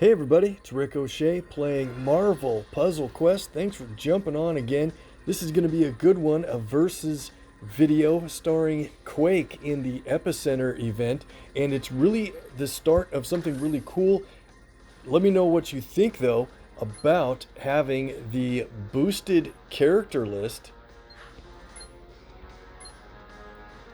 Hey everybody, it's OShay playing Marvel Puzzle Quest. Thanks for jumping on again. This is going to be a good one, a versus video starring Quake in the Epicenter event, and it's really the start of something really cool. Let me know what you think though about having the boosted character list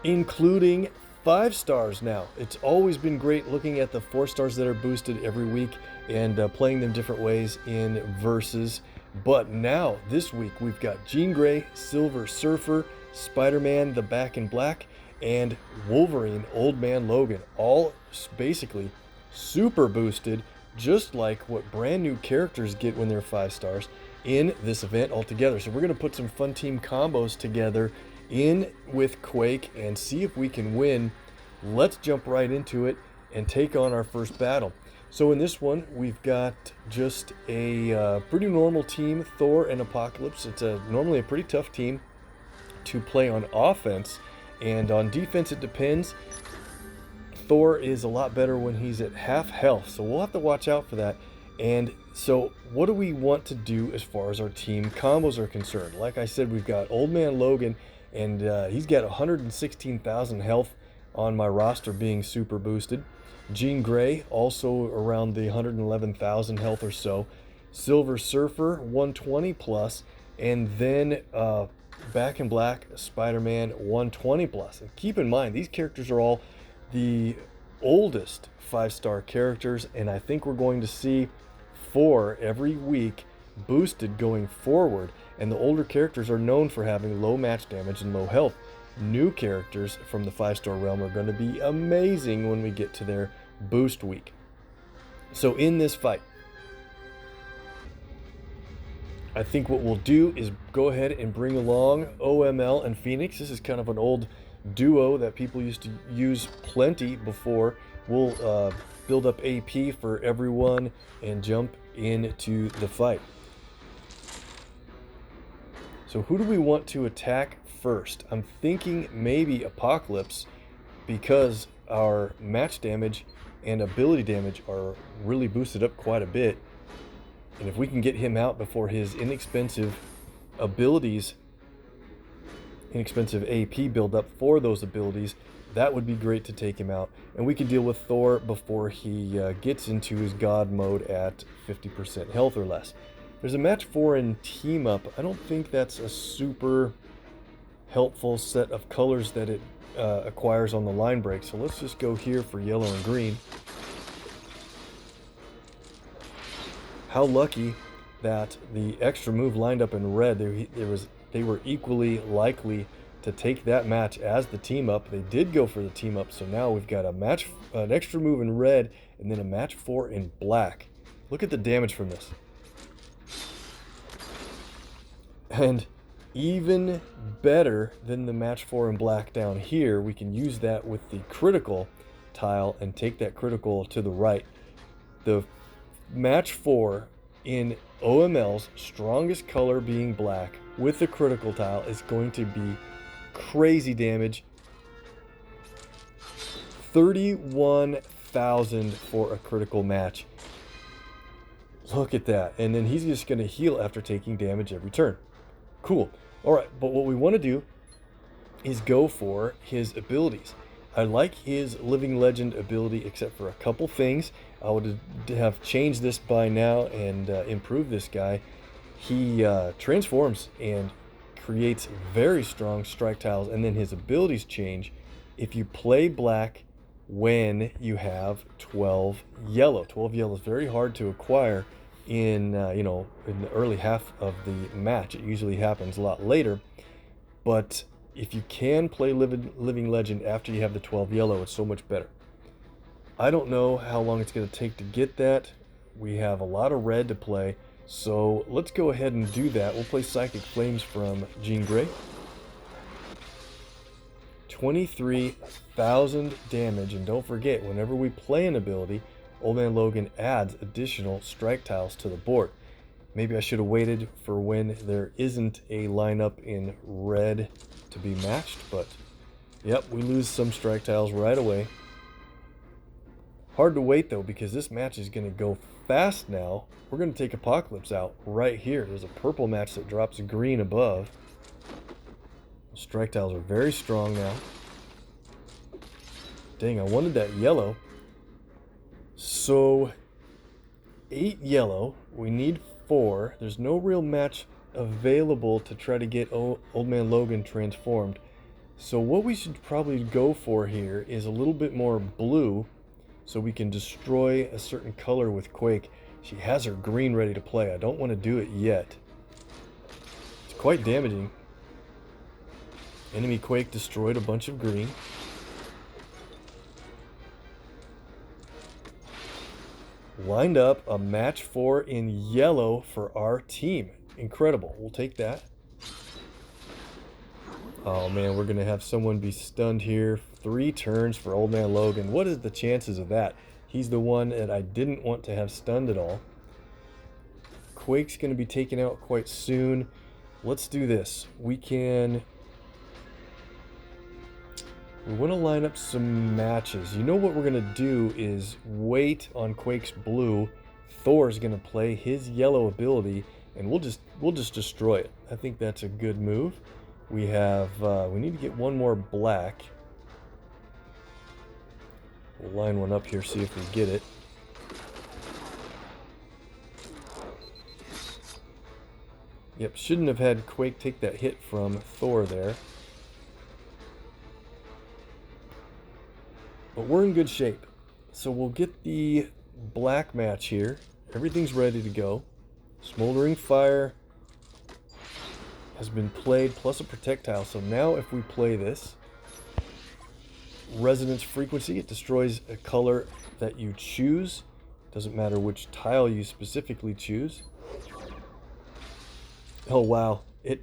including 5 stars now. It's always been great looking at the 4 stars that are boosted every week and playing them different ways in versus. But now, this week, we've got Jean Grey, Silver Surfer, Spider-Man, the Back in Black, and Wolverine, Old Man Logan. All basically super boosted, just like what brand new characters get when they're 5 stars in this event altogether. So we're going to put some fun team combos together in with Quake and see if we can win. Let's jump right into it and take on our first battle. So in this one, we've got just a pretty normal team, Thor and Apocalypse. It's normally a pretty tough team to play on offense, and on defense it depends. Thor is a lot better when he's at half health, so we'll have to watch out for that. And so what do we want to do as far as our team combos are concerned? Like I said, we've got Old Man Logan, and he's got 116,000 health on my roster being super boosted. Jean Grey also around the 111,000 health or so. Silver Surfer 120 plus, and then Back in Black Spider-Man 120 plus. And keep in mind, these characters are all the oldest 5-star characters, and I think we're going to see 4 every week boosted going forward. And the older characters are known for having low match damage and low health. New characters from the 5-star realm are going to be amazing when we get to their boost week. So in this fight, I think what we'll do is go ahead and bring along OML and Phoenix. This is kind of an old duo that people used to use plenty before. We'll build up AP for everyone and jump into the fight. So who do we want to attack first? I'm thinking maybe Apocalypse, because our match damage and ability damage are really boosted up quite a bit. And if we can get him out before his inexpensive abilities, inexpensive AP build up for those abilities, that would be great to take him out. And we can deal with Thor before he gets into his god mode at 50% health or less. There's a match 4 in Team Up. I don't think that's a super helpful set of colors that it acquires on the line break. So let's just go here for yellow and green. How lucky that the extra move lined up in red. They were equally likely to take that match as the Team Up. They did go for the Team Up, so now we've got an extra move in red and then a match 4 in black. Look at the damage from this. And even better than the match 4 in black down here, we can use that with the critical tile and take that critical to the right. The match 4 in OML's strongest color being black with the critical tile is going to be crazy damage. 31,000 for a critical match. Look at that. And then he's just going to heal after taking damage every turn. Cool. All right, but what we want to do is go for his abilities. I like his Living Legend ability, except for a couple things. I would have changed this by now and improved this guy. He transforms and creates very strong strike tiles, and then his abilities change if you play black when you have 12 yellow. 12 yellow is very hard to acquire in in the early half of the match. It usually happens a lot later, but if you can play Living Legend after you have the 12 yellow, it's so much better. I don't know how long it's going to take to get that. We have a lot of red to play, so let's go ahead and do that. We'll play Psychic Flames from Jean Grey. 23,000 damage, and don't forget, whenever we play an ability, Old Man Logan adds additional strike tiles to the board. Maybe I should have waited for when there isn't a lineup in red to be matched, but yep, we lose some strike tiles right away. Hard to wait though, because this match is going to go fast now. We're going to take Apocalypse out right here. There's a purple match that drops green above. Strike tiles are very strong now. Dang, I wanted that yellow. So 8 yellow. We need 4. There's no real match available to try to get Old Man Logan transformed. So what we should probably go for here is a little bit more blue, so we can destroy a certain color with Quake. She has her green ready to play. I don't want to do it yet. It's quite damaging. Enemy Quake destroyed a bunch of green. Lined up a match 4 in yellow for our team. Incredible. We'll take that. Oh man, we're going to have someone be stunned here. 3 turns for Old Man Logan. What is the chances of that? He's the one that I didn't want to have stunned at all. Quake's going to be taken out quite soon. Let's do this. We want to line up some matches. You know what we're going to do is wait on Quake's blue. Thor's going to play his yellow ability, and we'll just destroy it. I think that's a good move. We need to get one more black. We'll line one up here, see if we get it. Yep, shouldn't have had Quake take that hit from Thor there. But we're in good shape. So we'll get the black match here. Everything's ready to go. Smoldering Fire has been played, plus a projectile. So now if we play this, Resonance Frequency, it destroys a color that you choose. Doesn't matter which tile you specifically choose. Oh wow, it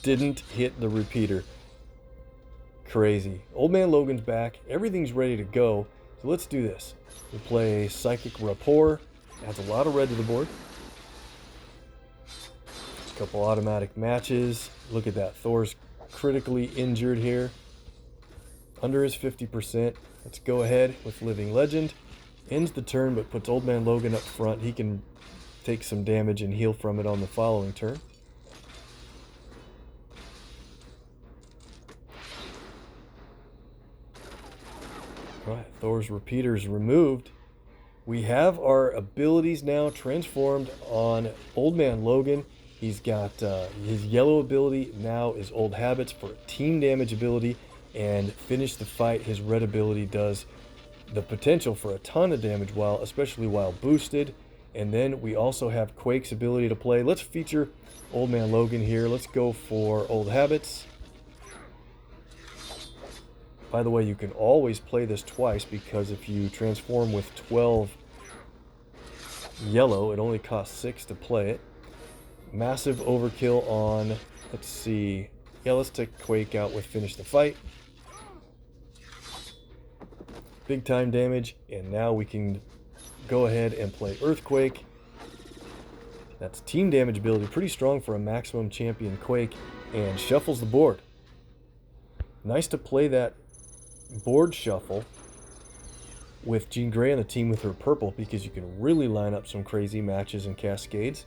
didn't hit the repeater. Crazy. Old Man Logan's back. Everything's ready to go. So let's do this. We'll play Psychic Rapport. Adds a lot of red to the board. A couple automatic matches. Look at that. Thor's critically injured here. Under his 50%. Let's go ahead with Living Legend. Ends the turn, but puts Old Man Logan up front. He can take some damage and heal from it on the following turn. Alright, Thor's repeater's removed. We have our abilities now transformed on Old Man Logan. He's got his yellow ability now is Old Habits for team damage ability, and Finish the Fight, his red ability, does the potential for a ton of damage, especially while boosted. And then we also have Quake's ability to play. Let's feature Old Man Logan here. Let's go for Old Habits. By the way, you can always play this twice, because if you transform with 12 yellow, it only costs 6 to play it. Massive overkill on, let's see. Yeah, let's take Quake out with Finish the Fight. Big time damage, and now we can go ahead and play Earthquake. That's team damage ability, pretty strong for a maximum champion Quake, and shuffles the board. Nice to play that board shuffle with Jean Grey on the team with her purple, because you can really line up some crazy matches and cascades.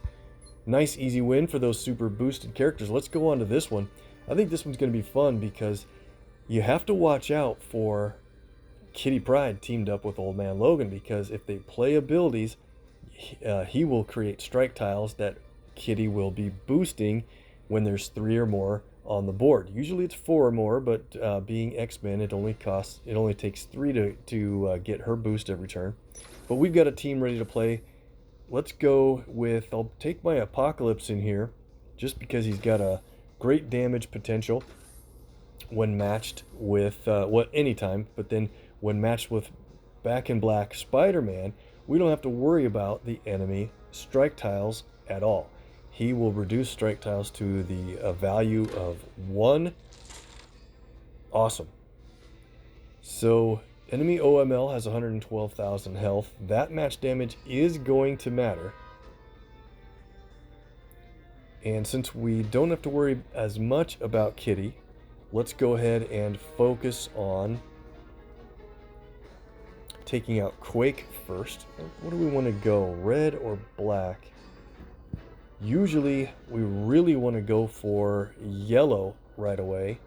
Nice easy win for those super boosted characters. Let's go on to this one. I think this one's going to be fun, because you have to watch out for Kitty Pryde teamed up with Old Man Logan, because if they play abilities, he will create strike tiles that Kitty will be boosting when there's 3 or more on the board. Usually it's 4 or more, but being X-Men, it only takes 3 to get her boost every turn. But we've got a team ready to play. Let's go with, I'll take my Apocalypse in here, just because he's got a great damage potential when matched with, anytime, but then when matched with Back in Black Spider-Man, we don't have to worry about the enemy strike tiles at all. He will reduce strike tiles to the value of 1. Awesome. So enemy OML has 112,000 health. That match damage is going to matter. And since we don't have to worry as much about Kitty, let's go ahead and focus on taking out Quake first. What do we want to go, red or black? Usually we really want to go for yellow right away.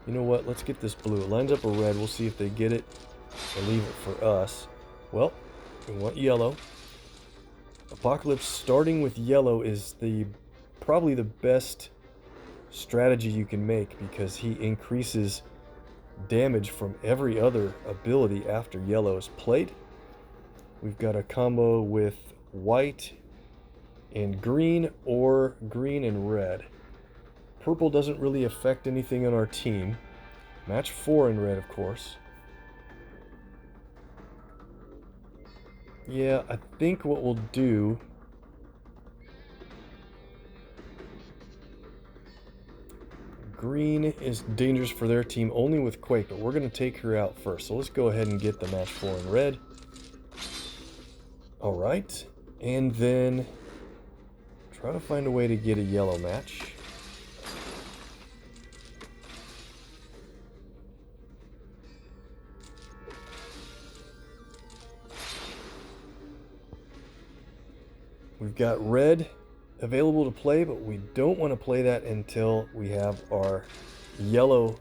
You know what, let's get this blue. It lines up a red, we'll see if they get it or leave it for us. Well, we want yellow. Apocalypse starting with yellow is probably the best strategy you can make, because he increases damage from every other ability after yellow is played. We've got a combo with white and green, or green and red. Purple doesn't really affect anything on our team. Match 4 in red, of course. Yeah, I think what we'll do... Green is dangerous for their team only with Quake, but we're going to take her out first. So let's go ahead and get the match 4 in red. Alright, and then try to find a way to get a yellow match. We've got red available to play, but we don't want to play that until we have our yellow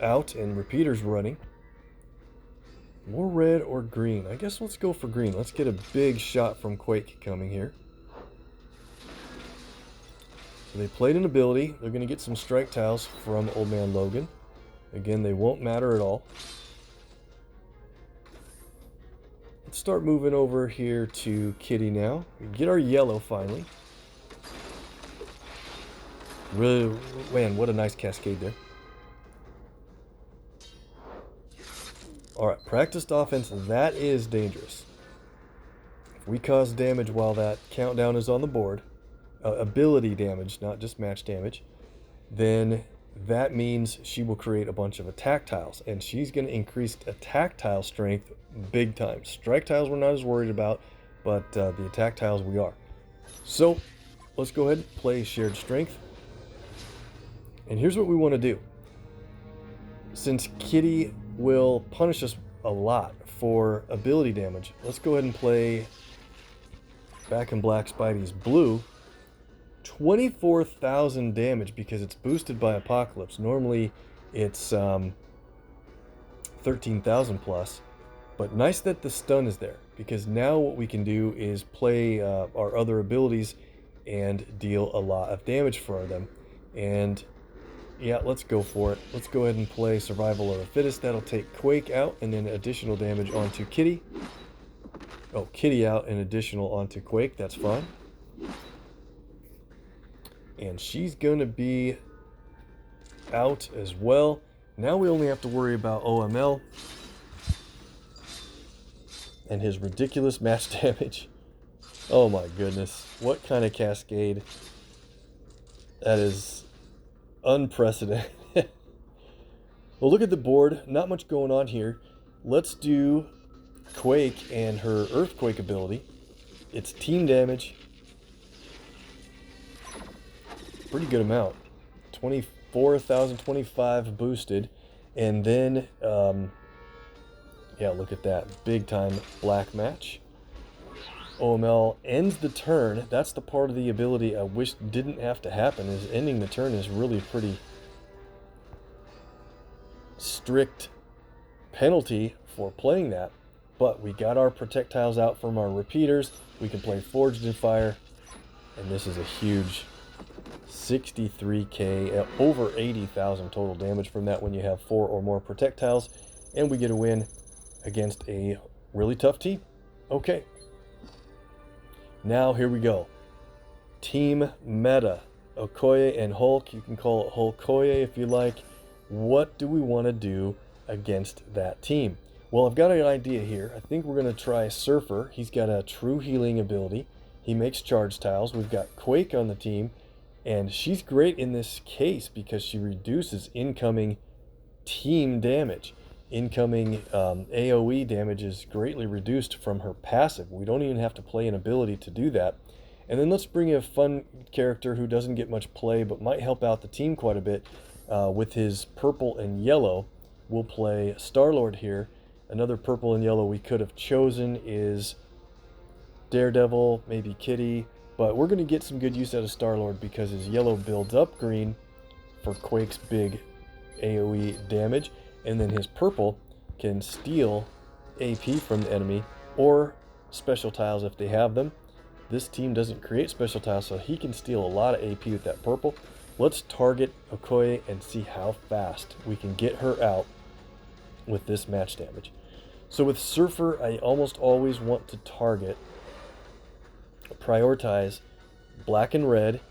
out and repeaters running. More red or green? I guess let's go for green. Let's get a big shot from Quake coming here. So they played an ability. They're going to get some strike tiles from Old Man Logan. Again, they won't matter at all. Let's start moving over here to Kitty now. We get our yellow finally. Really, man, what a nice cascade there. Alright, practiced offense, that is dangerous. If we cause damage while that countdown is on the board, ability damage, not just match damage, then that means she will create a bunch of attack tiles, and she's going to increase attack tile strength big time. Strike tiles we're not as worried about, but the attack tiles we are. So let's go ahead and play shared strength. And here's what we want to do. Since Kitty will punish us a lot for ability damage, let's go ahead and play Back in Black Spidey's blue. 24,000 damage because it's boosted by Apocalypse. Normally it's 13,000 plus, but nice that the stun is there, because now what we can do is play our other abilities and deal a lot of damage for them. And yeah, let's go for it. Let's go ahead and play Survival of the Fittest. That'll take Quake out and then additional damage onto Kitty. Oh, Kitty out and additional onto Quake. That's fine. And she's going to be out as well. Now we only have to worry about OML and his ridiculous match damage. Oh my goodness. What kind of cascade? That is unprecedented. Well, look at the board. Not much going on here. Let's do Quake and her Earthquake ability. It's team damage. Pretty good amount. 24,025 boosted. And then, yeah, look at that. Big time black match. OML ends the turn. That's the part of the ability I wish didn't have to happen, is ending the turn is really pretty strict penalty for playing that. But we got our projectiles out from our repeaters. We can play Forged in Fire. And this is a huge 63k, over 80,000 total damage from that when you have 4 or more projectiles. And we get a win against a really tough team. Okay. Now, here we go. Team meta. Okoye and Hulk. You can call it Hulkoye if you like. What do we want to do against that team? Well, I've got an idea here. I think we're going to try Surfer. He's got a true healing ability. He makes charge tiles. We've got Quake on the team. And she's great in this case because she reduces incoming team damage. Incoming AoE damage is greatly reduced from her passive. We don't even have to play an ability to do that. And then let's bring a fun character who doesn't get much play but might help out the team quite a bit with his purple and yellow. We'll play Star-Lord here. Another purple and yellow we could have chosen is Daredevil, maybe Kitty, but we're going to get some good use out of Star-Lord because his yellow builds up green for Quake's big AoE damage, and then his purple can steal AP from the enemy or special tiles if they have them. This team doesn't create special tiles, so he can steal a lot of AP with that purple. Let's target Hulkoye and see how fast we can get her out with this match damage. So with Surfer, I almost always want to prioritize black and red,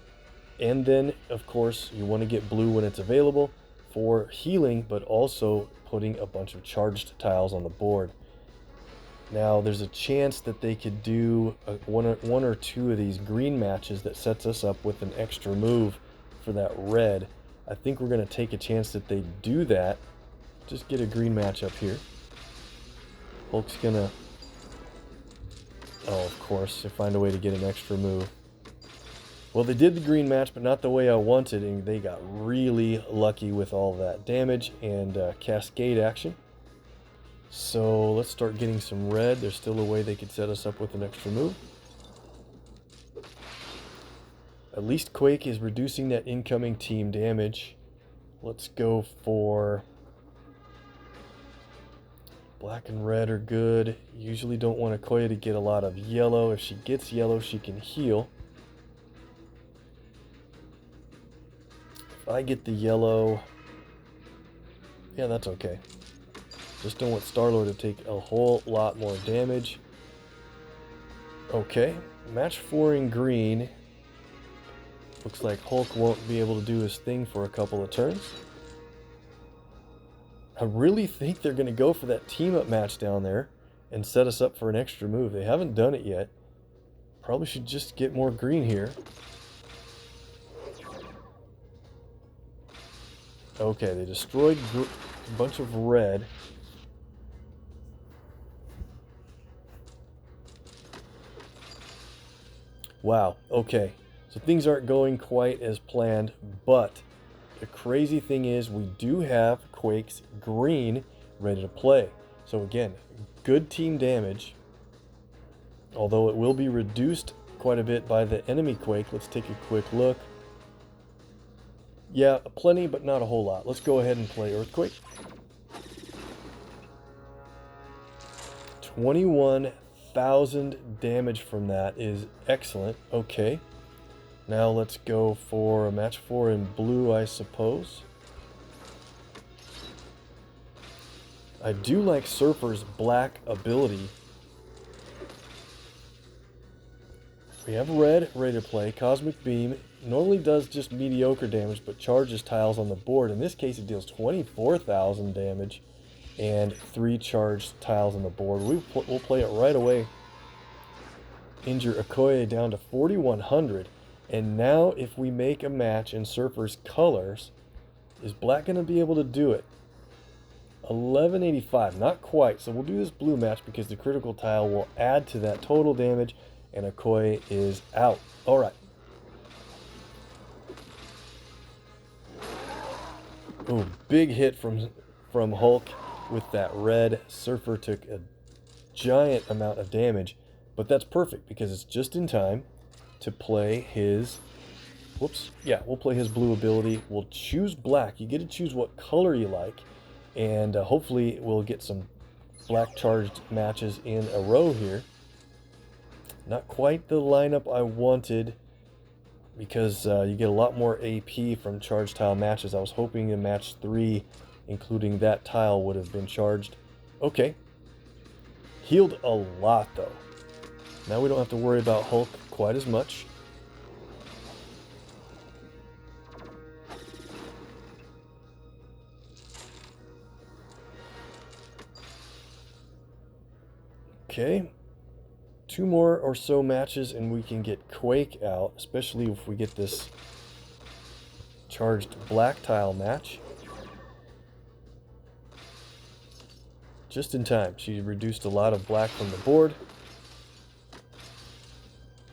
and then of course you want to get blue when it's available for healing, but also putting a bunch of charged tiles on the board. Now there's a chance that they could do one or two of these green matches that sets us up with an extra move for that red. I think we're going to take a chance that they do that. Just get a green match up here. Hulk's gonna, oh of course, they find a way to get an extra move. Well, they did the green match, but not the way I wanted, and they got really lucky with all that damage and cascade action. So let's start getting some red. There's still a way they could set us up with an extra move. At least Quake is reducing that incoming team damage. Let's go for black and red are good. Usually don't want Hulkoye to get a lot of yellow. If she gets yellow, she can heal. If I get the yellow, yeah, that's okay. Just don't want Star-Lord to take a whole lot more damage. Okay, match 4 in green. Looks like Hulk won't be able to do his thing for a couple of turns. I really think they're going to go for that team-up match down there and set us up for an extra move. They haven't done it yet. Probably should just get more green here. Okay, they destroyed a bunch of red. Wow, okay. So things aren't going quite as planned, but the crazy thing is we do have Quake's green ready to play. So again, good team damage, although it will be reduced quite a bit by the enemy Quake. Let's take a quick look. Yeah, plenty, but not a whole lot. Let's go ahead and play Earthquake. 21,000 damage from that is excellent. Okay. Now let's go for a match 4 in blue, I suppose. I do like Surfer's black ability. We have red ready to play. Cosmic Beam normally does just mediocre damage, but charges tiles on the board. In this case, it deals 24,000 damage and 3 charged tiles on the board. We'll play it right away. Injure Hulkoye down to 4,100. And now if we make a match in Surfer's colors, is black going to be able to do it? 1185, not quite. So we'll do this blue match because the critical tile will add to that total damage, and Hulkoye is out. All right. Ooh, big hit from Hulk with that red. Surfer took a giant amount of damage, but that's perfect because it's just in time to play his, whoops, yeah, we'll play his blue ability. We'll choose black. You get to choose what color you like, and hopefully we'll get some black charged matches in a row here. Not quite the lineup I wanted because you get a lot more AP from charged tile matches. I was hoping in match 3, including that tile, would have been charged. Okay. Healed a lot though. Now we don't have to worry about Hulk quite as much. Okay. 2 more or so matches and we can get Quake out, especially if we get this charged black tile match. Just in time. She reduced a lot of black from the board.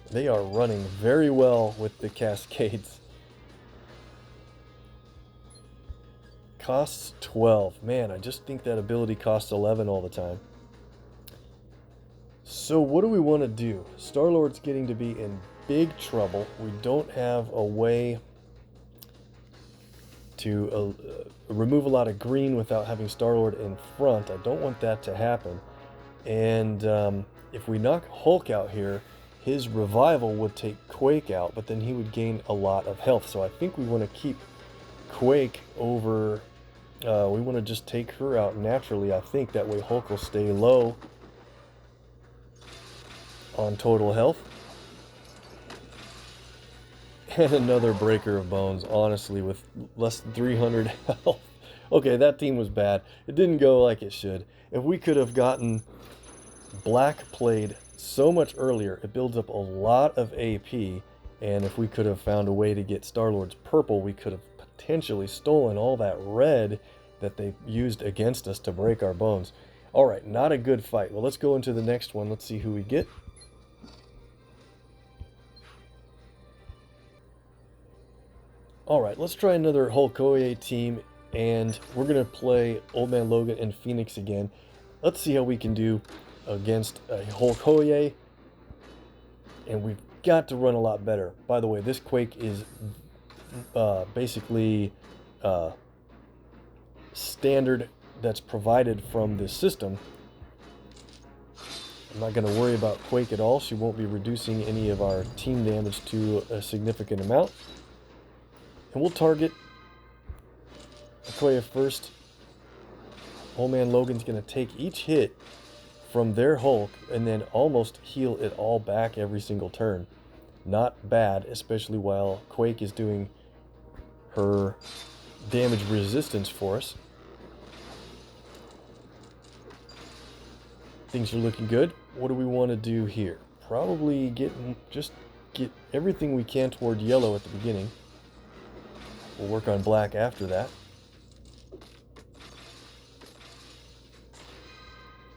They are running very well with the cascades. costs 12. Man, I just think that ability costs 11 all the time. So what do we want to do? Star-Lord's getting to be in big trouble. We don't have a way to remove a lot of green without having Star-Lord in front. I don't want that to happen. And if we knock Hulk out here, his revival would take Quake out, but then he would gain a lot of health. So I think we want to keep Quake over... we want to just take her out naturally, I think. That way Hulk will stay low on total health. And another breaker of bones, honestly, with less than 300 health. Okay, that team was bad. It didn't go like it should. If we could have gotten black played so much earlier, it builds up a lot of AP, and if we could have found a way to get Star-Lord's purple, we could have potentially stolen all that red that they used against us to break our bones. Alright, not a good fight. Well, let's go into the next one. Let's see who we get. Alright, let's try another Hulkoye team, and we're going to play Old Man Logan and Phoenix again. Let's see how we can do against a Hulkoye, and we've got to run a lot better. By the way, this Quake is basically standard that's provided from this system. I'm not going to worry about Quake at all. She won't be reducing any of our team damage to a significant amount. And we'll target Hulkoye first. Old Man Logan's going to take each hit from their Hulk and then almost heal it all back every single turn. Not bad, especially while Quake is doing her damage resistance for us. Things are looking good. What do we want to do here? Probably just get everything we can toward yellow at the beginning. We'll work on black after that.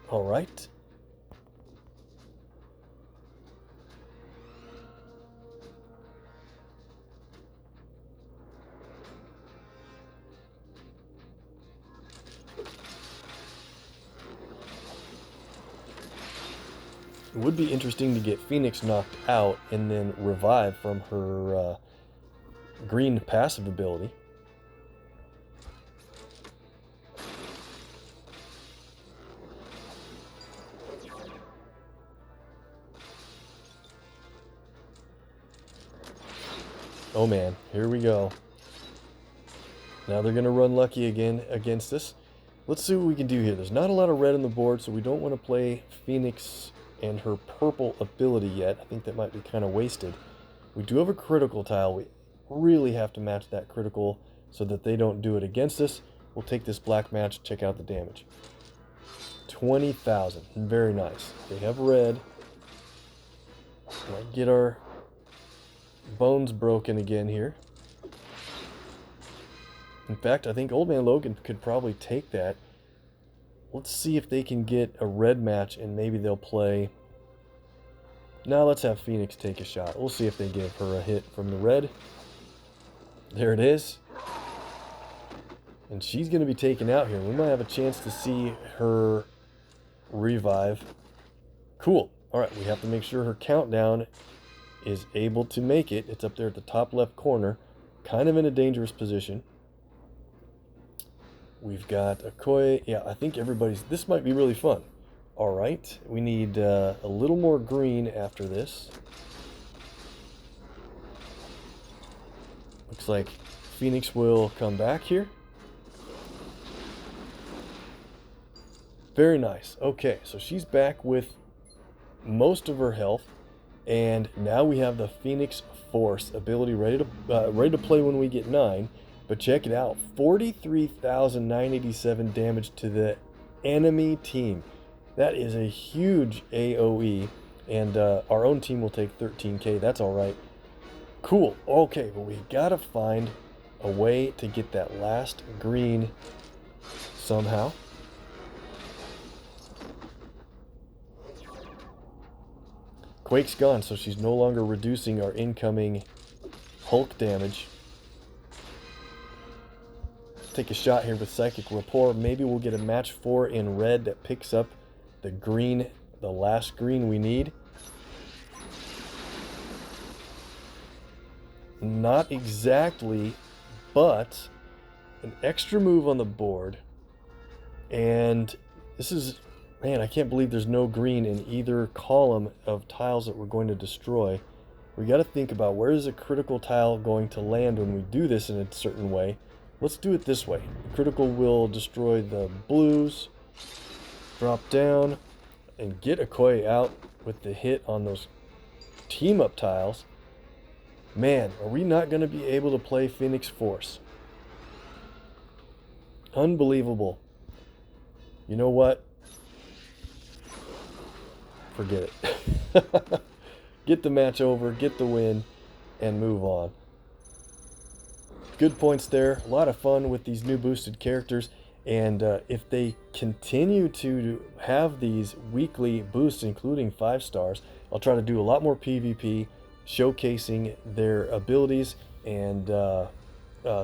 All right. It would be interesting to get Phoenix knocked out and then revive from her green passive ability. Oh man, here we go. Now they're going to run lucky again against us. Let's see what we can do here. There's not a lot of red on the board, so we don't want to play Phoenix and her purple ability yet. I think that might be kind of wasted. We do have a critical tile. We really have to match that critical so that they don't do it against us. We'll take this black match, check out the damage. 20,000. Very nice. They have red. Might get our bones broken again here. In fact, I think Old Man Logan could probably take that. Let's see if they can get a red match and maybe they'll play... Now let's have Phoenix take a shot. We'll see if they give her a hit from the red. There it is. And she's going to be taken out here. We might have a chance to see her revive. Cool. Alright, we have to make sure her countdown is able to make it. It's up there at the top left corner. Kind of in a dangerous position. We've got Hulkoye. Yeah, I think everybody's... This might be really fun. Alright, we need a little more green after this. Looks like Phoenix will come back here. Very nice. Okay, so she's back with most of her health. And now we have the Phoenix Force ability ready to play when we get 9. But check it out, 43,987 damage to the enemy team. That is a huge AoE, and our own team will take 13k. That's all right. Cool. Okay, but we gotta find a way to get that last green somehow. Quake's gone, so she's no longer reducing our incoming Hulk damage. take a shot here with Psychic Rapport. Maybe we'll get a match 4 in red that picks up the green, the last green we need. Not exactly, but an extra move on the board. And this is, man, I can't believe there's no green in either column of tiles that we're going to destroy. We got to think about where is a critical tile going to land when we do this in a certain way. Let's do it this way. Critical will destroy the blues, drop down, and get Hulkoye out with the hit on those team-up tiles. Man, are we not going to be able to play Phoenix Force? Unbelievable. You know what? Forget it. Get the match over, get the win, and move on. Good points there. A lot of fun with these new boosted characters. And if they continue to have these weekly boosts, including 5 stars, I'll try to do a lot more PvP, showcasing their abilities and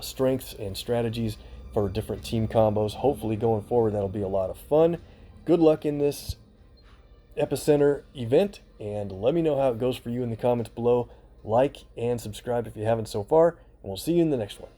strengths and strategies for different team combos. Hopefully going forward, that'll be a lot of fun. Good luck in this Epicenter event, and let me know how it goes for you in the comments below. Like and subscribe if you haven't so far, and we'll see you in the next one.